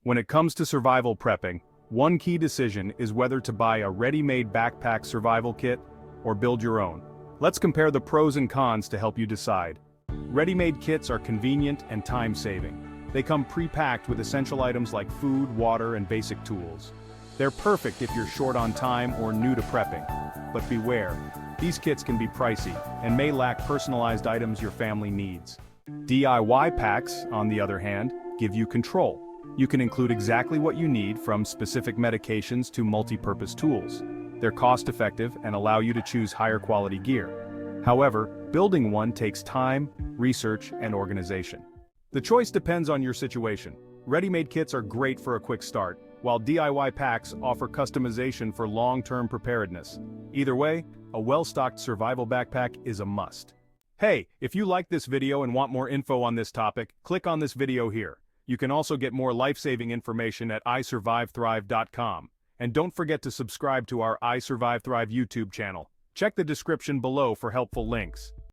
When it comes to survival prepping, one key decision is whether to buy a ready-made backpack survival kit or build your own. Let's compare the pros and cons to help you decide. Ready-made kits are convenient and time-saving. They come pre-packed with essential items like food, water, and basic tools. They're perfect if you're short on time or new to prepping. But beware, these kits can be pricey and may lack personalized items your family needs. DIY packs, on the other hand, give you control. You can include exactly what you need, from specific medications to multi-purpose tools. They're cost-effective and allow you to choose higher quality gear. However, building one takes time, research, and organization. The choice depends on your situation. Ready-made kits are great for a quick start, while DIY packs offer customization for long-term preparedness. Either way, a well-stocked survival backpack is a must. Hey, if you like this video and want more info on this topic, click on this video here. You can also get more life-saving information at isurvivethrive.com. And don't forget to subscribe to our I Survive Thrive YouTube channel. Check the description below for helpful links.